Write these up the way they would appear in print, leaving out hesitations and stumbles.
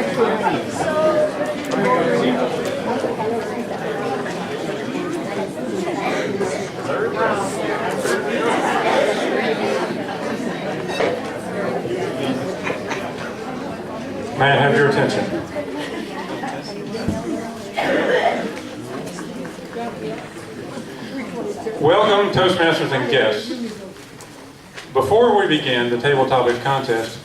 May I have your attention? Welcome, Toastmasters and guests. Before we begin the Table Topics contest,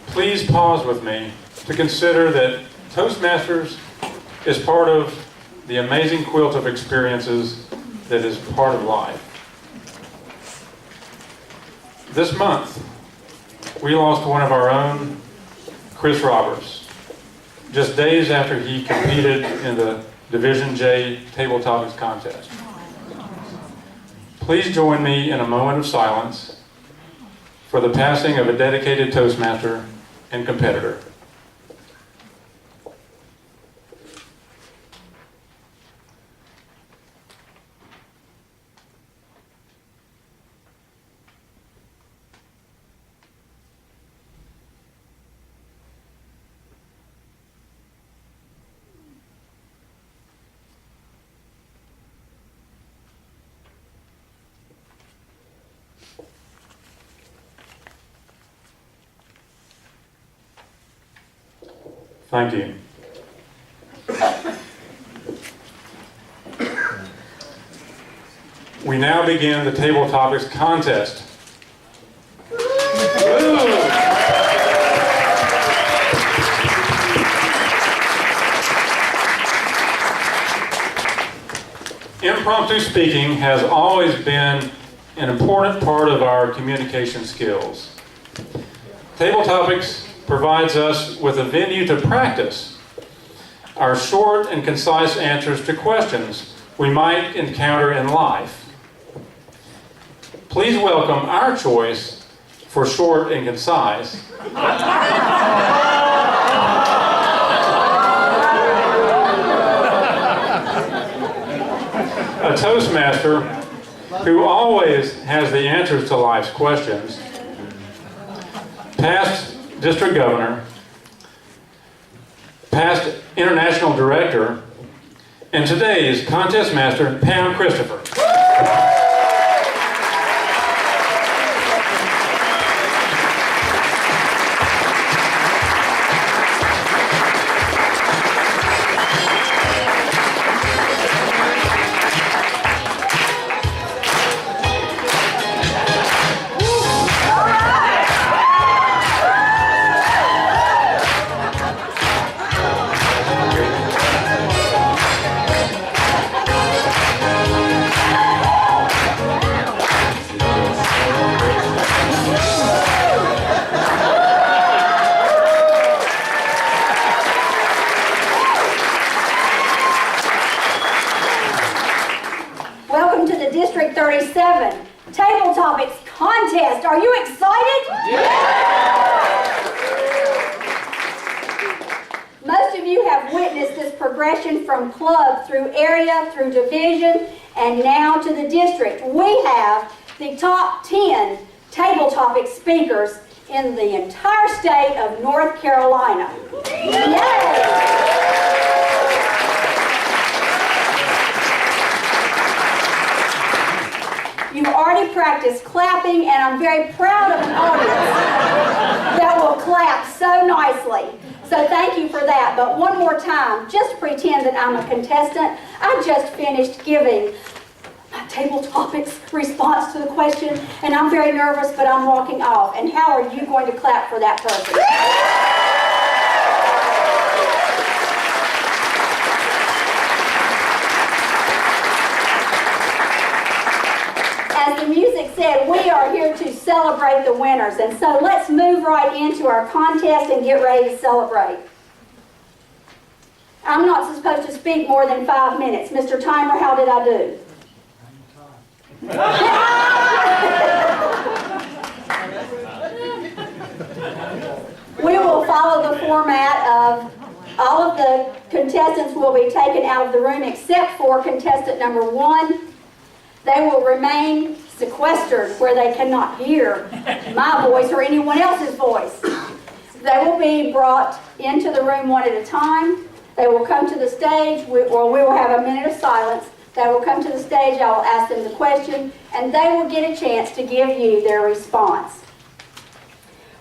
please pause with me to consider that Toastmasters is part of the amazing quilt of experiences that is part of life. This month, we lost one of our own, Chris Roberts, just days after he competed in the Division J Table Topics contest. Please join me in a moment of silence for the passing of a dedicated Toastmaster and competitor. Thank you. We now begin the Table Topics contest. Impromptu speaking has always been an important part of our communication skills. Table Topics provides us with a venue to practice our short and concise answers to questions we might encounter in life. Please welcome our choice for short and concise. A Toastmaster who always has the answers to life's questions. Past District Governor, past International Director, and today's Contest Master, Pam Christopher. District 37 Table Topics Contest. Are you excited? Yeah! Most of you have witnessed this progression from club through area, through division, and now to the district. We have the top 10 Table Topics speakers in the entire state of North Carolina. Yay! You've already practiced clapping, and I'm very proud of an audience that will clap so nicely. So thank you for that. But one more time, just pretend that I'm a contestant. I just finished giving my Table Topics response to the question, and I'm very nervous, but I'm walking off. And how are you going to clap for that person? As the music said, we are here to celebrate the winners. And so let's move right into our contest and get ready to celebrate. I'm not supposed to speak more than 5 minutes. Mr. Timer, how did I do? We will follow the format of all of the contestants will be taken out of the room except for contestant number 1. They will remain sequestered where they cannot hear my voice or anyone else's voice. They will be brought into the room one at a time. They will come to the stage, or we will have a minute of silence. They will come to the stage, I will ask them the question, and they will get a chance to give you their response.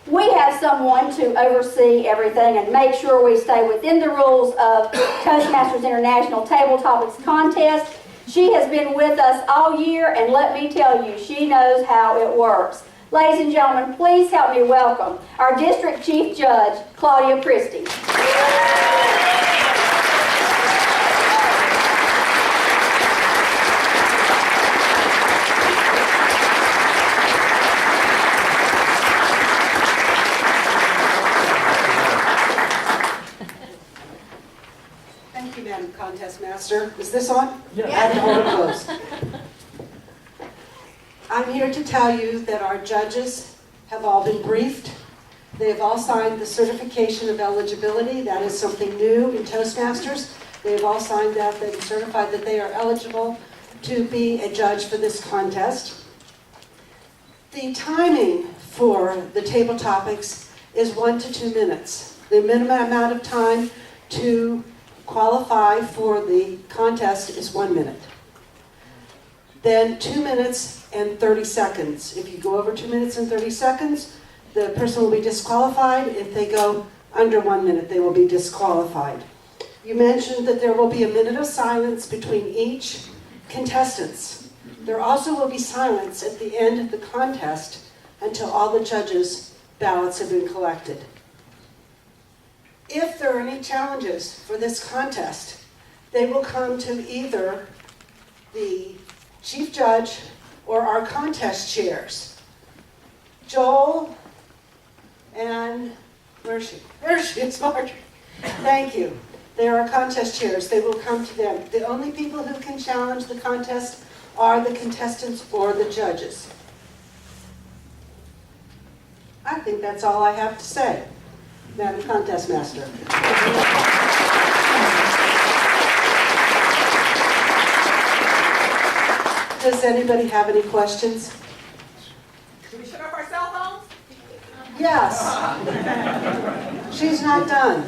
We have someone to oversee everything and make sure we stay within the rules of Toastmasters International Table Topics Contest. She has been with us all year, and let me tell you, she knows how it works. Ladies and gentlemen, please help me welcome our District Chief Judge, Claudia Christie. Thank you, Madam Contest Master. Is this on? Yes. I have to hold it close. I'm here to tell you that our judges have all been briefed. They have all signed the certification of eligibility. That is something new in Toastmasters. They have all signed that. They've certified that they are eligible to be a judge for this contest. The timing for the table topics is 1 to 2 minutes. The minimum amount of time to qualify for the contest is 1 minute. Then 2 minutes and 30 seconds. If you go over 2 minutes and 30 seconds, the person will be disqualified. If they go under 1 minute, they will be disqualified. You mentioned that there will be a minute of silence between each contestant. There also will be silence at the end of the contest until all the judges' ballots have been collected. If there are any challenges for this contest, they will come to either the Chief Judge or our contest chairs. Joel and, where is she? There she is, Marjorie. Thank you. They are our contest chairs. They will come to them. The only people who can challenge the contest are the contestants or the judges. I think that's all I have to say, Madam Contest Master. Does anybody have any questions? Do we shut off our cell phones? Yes. She's not done.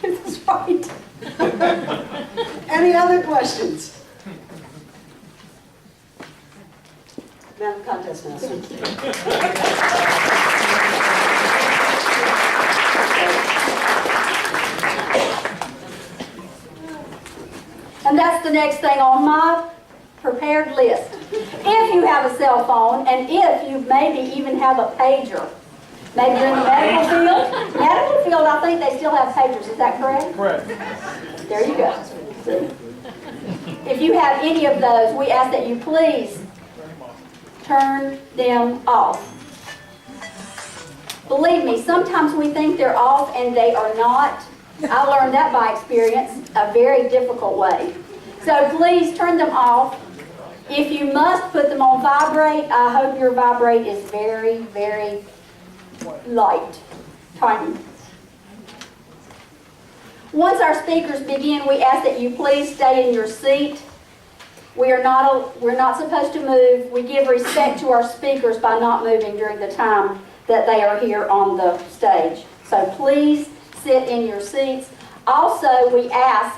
That's right. Any other questions? Madam Contest Master. And that's the next thing on my prepared list. If you have a cell phone, and if you maybe even have a pager, maybe you're in the medical field. Medical field, I think they still have pagers, is that correct? Correct. There you go. See? If you have any of those, we ask that you please turn them off. Believe me, sometimes we think they're off and they are not. I learned that by experience, a very difficult way. So please turn them off. If you must put them on vibrate, I hope your vibrate is very, very light, tiny. Once our speakers begin, we ask that you please stay in your seat. We're not supposed to move. We give respect to our speakers by not moving during the time that they are here on the stage. So please sit in your seats. Also, we ask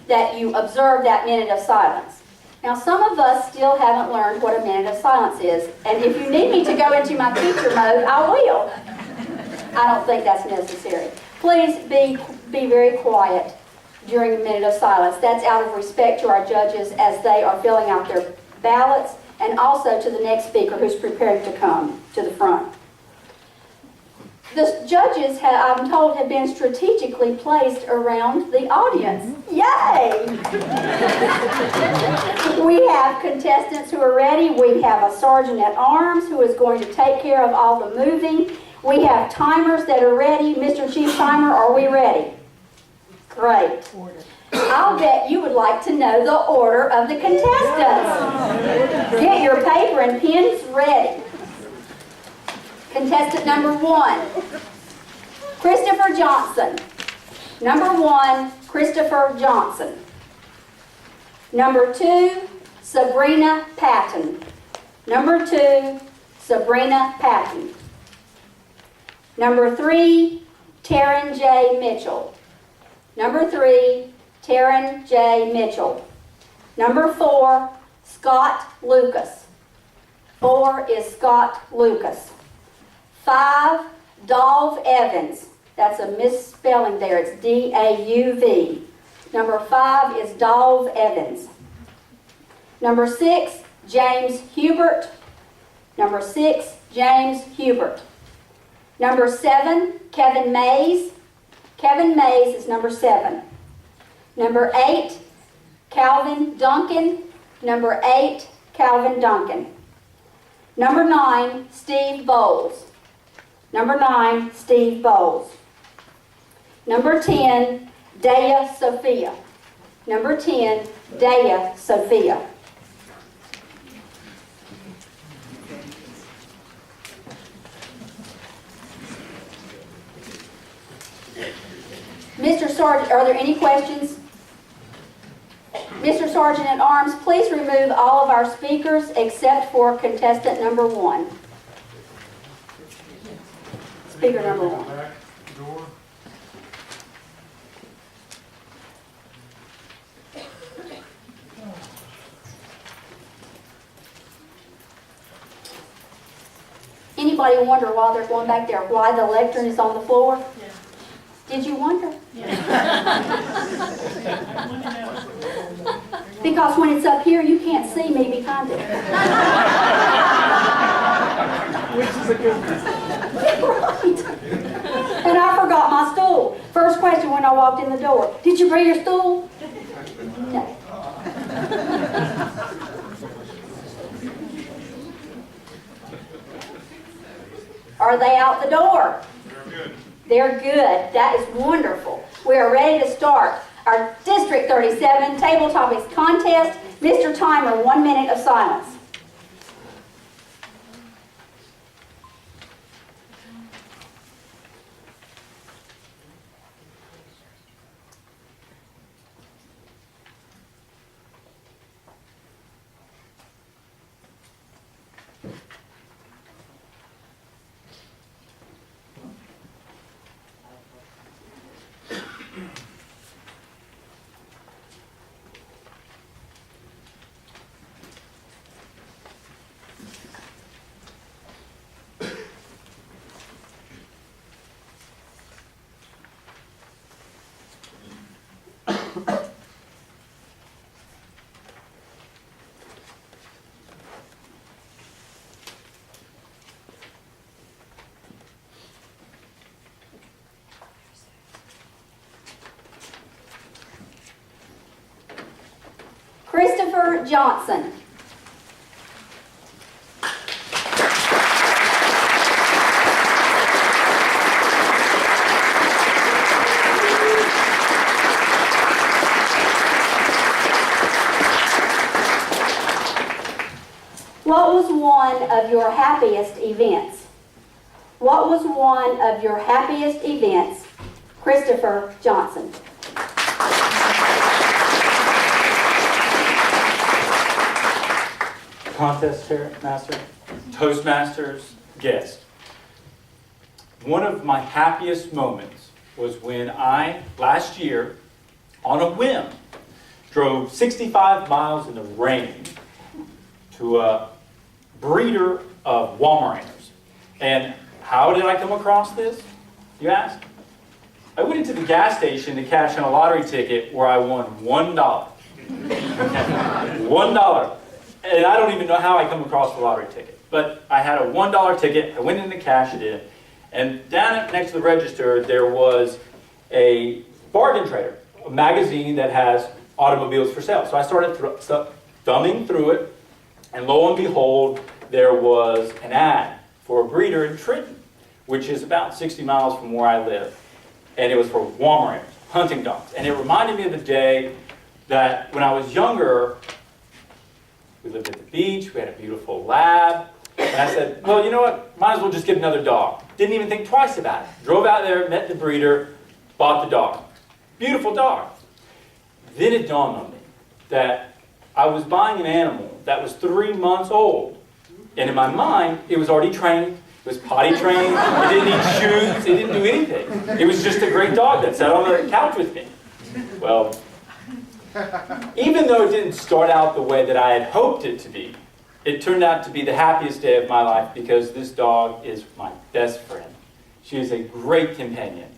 that you observe that minute of silence. Now, some of us still haven't learned what a minute of silence is, and if you need me to go into my teacher mode, I will. I don't think that's necessary. Please be very quiet during a minute of silence. That's out of respect to our judges as they are filling out their ballots, and also to the next speaker who's preparing to come to the front. The judges, I'm told, have been strategically placed around the audience. Yay! We have contestants who are ready. We have a sergeant at arms who is going to take care of all the moving. We have timers that are ready. Mr. Chief Timer, are we ready? Great. I'll bet you would like to know the order of the contestants. Get your paper and pens ready. Contestant number 1, Christopher Johnson. Number 1, Christopher Johnson. Number 2, Sabrina Patton. Number 2, Sabrina Patton. Number 3, Taryn J. Mitchell. Number 3, Taryn J. Mitchell. Number 4, Scott Lucas. 4 is Scott Lucas. 5, Dolph Evans. That's a misspelling there. It's D-A-U-V. Number 5 is Dolph Evans. Number 6, James Hubert. Number 6, James Hubert. Number 7, Kevin Mays. Kevin Mays is number 7. Number 8, Calvin Duncan. Number 8, Calvin Duncan. Number 9, Steve Bowles. Number 9, Steve Bowles. Number 10, Dea Sophia. Number 10, Dea Sophia. Mr. Sergeant, are there any questions? Mr. Sergeant at Arms, please remove all of our speakers except for contestant number 1. Speaker number 1. Back door. Anybody wonder while they're going back there why the lectern is on the floor? Yeah. Did you wonder? Because when it's up here, you can't see me behind it. Which is a good thing. Right. And I forgot my stool. First question when I walked in the door, did you bring your stool? No. Are they out the door? They're good. They're good. That is wonderful. We are ready to start our District 37 Table Topics Contest. Mr. Timer, 1 minute of silence. Christopher Johnson. What was one of your happiest events? What was one of your happiest events? Christopher Johnson. Contest chair, master, Toastmasters, guest. One of my happiest moments was when I, last year, on a whim, drove 65 miles in the rain to a breeder of Walmaraners. And how did I come across this, you ask? I went into the gas station to cash in a lottery ticket where I won $1. $1. And I don't even know how I come across the lottery ticket. But I had a $1 ticket, I went in to cash it in, and down next to the register there was a bargain trader, a magazine that has automobiles for sale. So I started thumbing through it, and lo and behold, there was an ad for a breeder in Trenton, which is about 60 miles from where I live. And it was for Walmaraners, hunting dogs. And it reminded me of the day that when I was younger, we lived at the beach, we had a beautiful lab, and I said, well, you know what, might as well just get another dog. Didn't even think twice about it. Drove out there, met the breeder, bought the dog. Beautiful dog. Then it dawned on me that I was buying an animal that was 3 months old And in my mind, it was already trained. It was potty trained. It didn't need shoes. It didn't do anything. It was just a great dog that sat on the couch with me. Well, even though it didn't start out the way that I had hoped it to be, it turned out to be the happiest day of my life because this dog is my best friend. She is a great companion.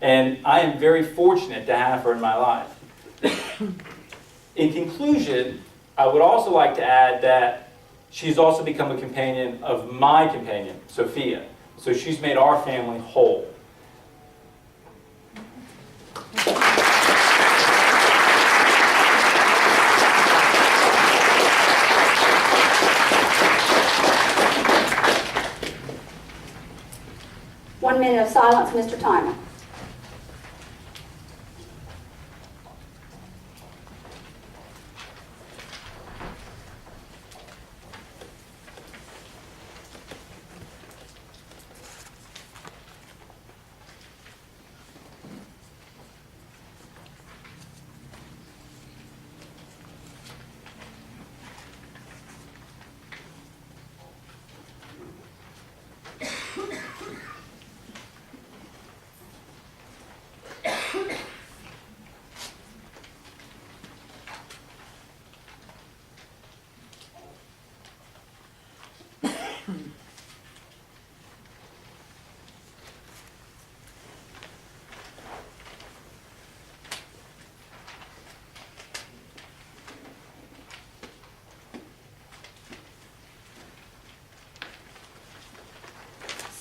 And I am very fortunate to have her in my life. In conclusion, I would also like to add that she's also become a companion of my companion, Sophia. So she's made our family whole. One minute of silence, Mr. Timer.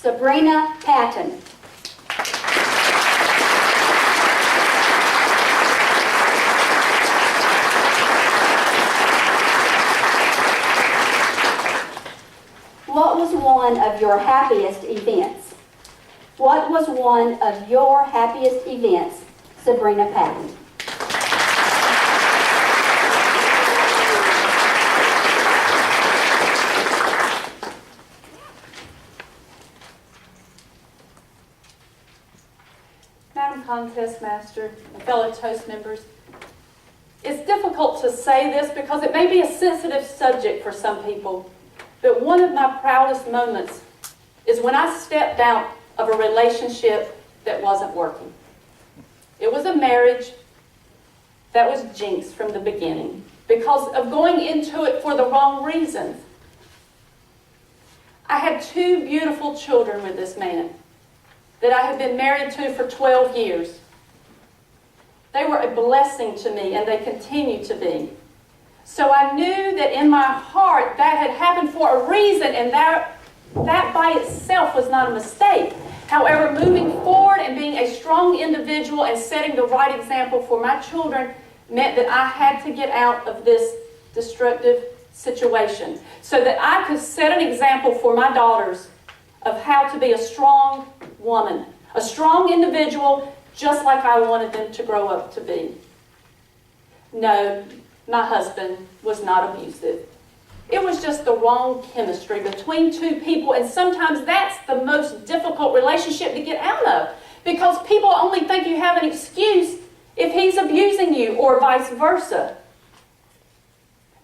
Sabrina Patton. What was one of your happiest events? What was one of your happiest events, Sabrina Patton? Madam Contest Master and fellow Toast members, it's difficult to say this because it may be a sensitive subject for some people, but one of my proudest moments is when I stepped out of a relationship that wasn't working. It was a marriage that was jinxed from the beginning because of going into it for the wrong reasons. I had 2 beautiful children with this man that I had been married to for 12 years. They were a blessing to me, and they continue to be. So I knew that in my heart that had happened for a reason, and that by itself was not a mistake. However, moving forward and being a strong individual and setting the right example for my children meant that I had to get out of this destructive situation so that I could set an example for my daughters of how to be a strong woman, a strong individual, just like I wanted them to grow up to be. No, my husband was not abusive. It was just the wrong chemistry between 2 people, and sometimes that's the most difficult relationship to get out of because people only think you have an excuse if he's abusing you or vice versa.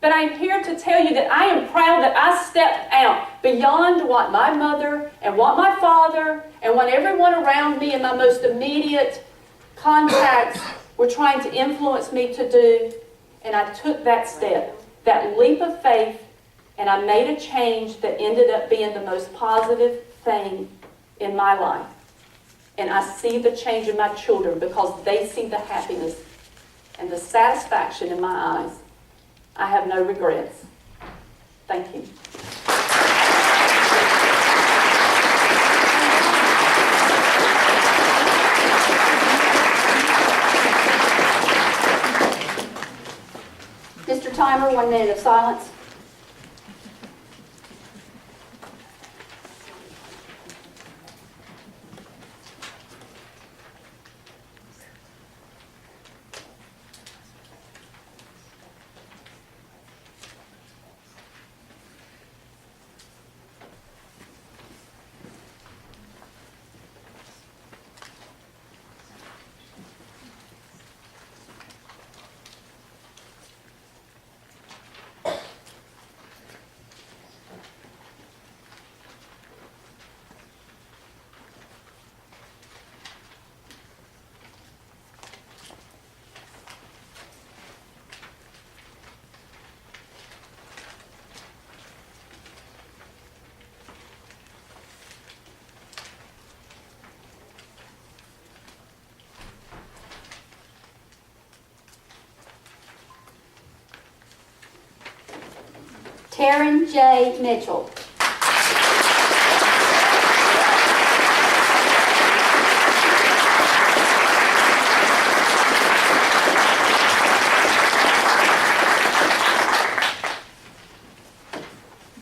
But I'm here to tell you that I am proud that I stepped out beyond what my mother and what my father and what everyone around me and my most immediate contacts were trying to influence me to do. And I took that step, that leap of faith, and I made a change that ended up being the most positive thing in my life. And I see the change in my children because they see the happiness and the satisfaction in my eyes. I have no regrets. Thank you. Mr. Timer, 1 minute of silence. Taryn J. Mitchell.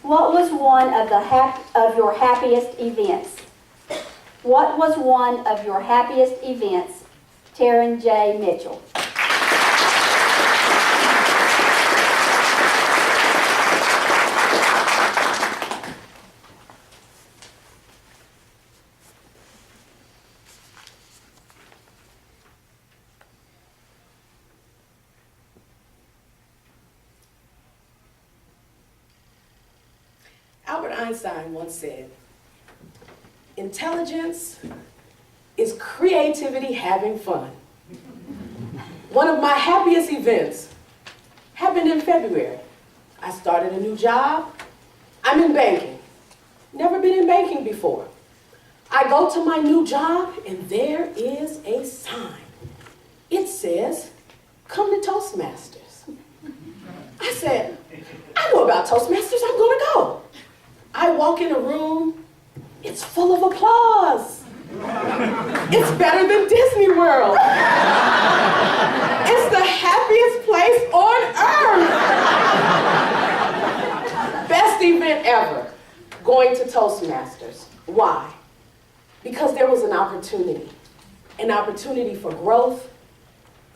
What was one of your happiest events? What was one of your happiest events? Taryn J. Mitchell. Albert Einstein once said, "Intelligence is creativity having fun." One of my happiest events happened in February. I started a new job. I'm in banking. Never been in banking before. I go to my new job and there is a sign. It says, "Come to Toastmasters." I said, "I know about Toastmasters, I'm gonna go." I walk in a room, it's full of applause. It's better than Disney World. It's the happiest place on earth. Best event ever, going to Toastmasters. Why? Because there was an opportunity for growth,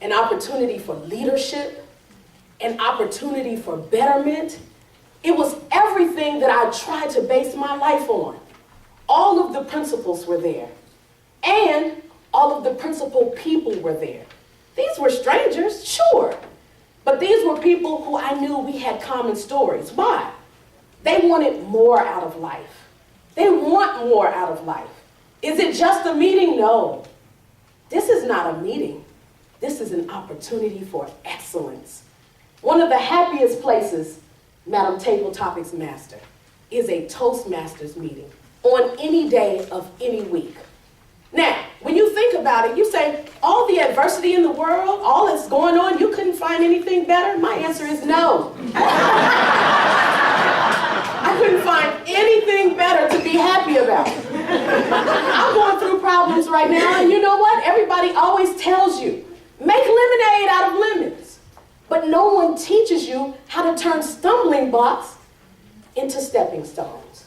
an opportunity for leadership, an opportunity for betterment. It was everything that I tried to base my life on. All of the principles were there. And all of the principal people were there. These were strangers, sure. But these were people who I knew we had common stories. Why? They wanted more out of life. They want more out of life. Is it just a meeting? No. This is not a meeting. This is an opportunity for excellence. One of the happiest places, Madam Table Topics Master, is a Toastmasters meeting on any day of any week. Now, when you think about it, you say, all the adversity in the world, all that's going on, you couldn't find anything better? My answer is no. I couldn't find anything better to be happy about. I'm going through problems right now, and you know what? Everybody always tells you, make lemonade out of lemons. But no one teaches you how to turn stumbling blocks into stepping stones.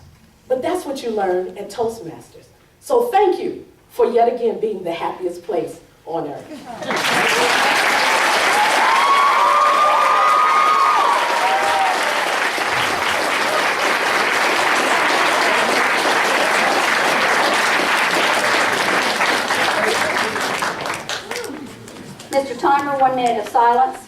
But that's what you learn at Toastmasters. So thank you for yet again being the happiest place on earth. Mr. Timer, 1 minute of silence.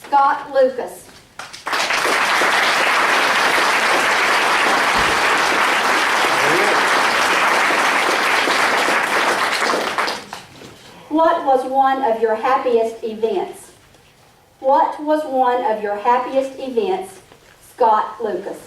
Scott Lucas. What was one of your happiest events? What was one of your happiest events? Scott Lucas.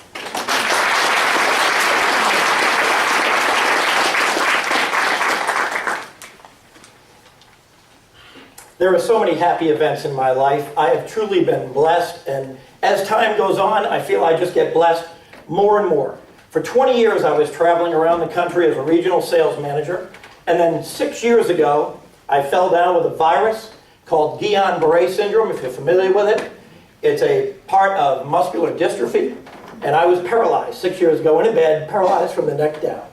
There are so many happy events in my life. I have truly been blessed, and as time goes on, I feel I just get blessed more and more. For 20 years, I was traveling around the country as a regional sales manager, and then 6 years ago, I fell down with a virus called Guillain-Barré syndrome, if you're familiar with it. It's a part of muscular dystrophy, and I was paralyzed 6 years ago in a bed, paralyzed from the neck down.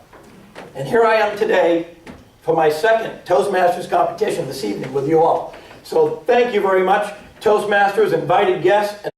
And here I am today for my second Toastmasters competition this evening with you all. So thank you very much, Toastmasters, invited guests.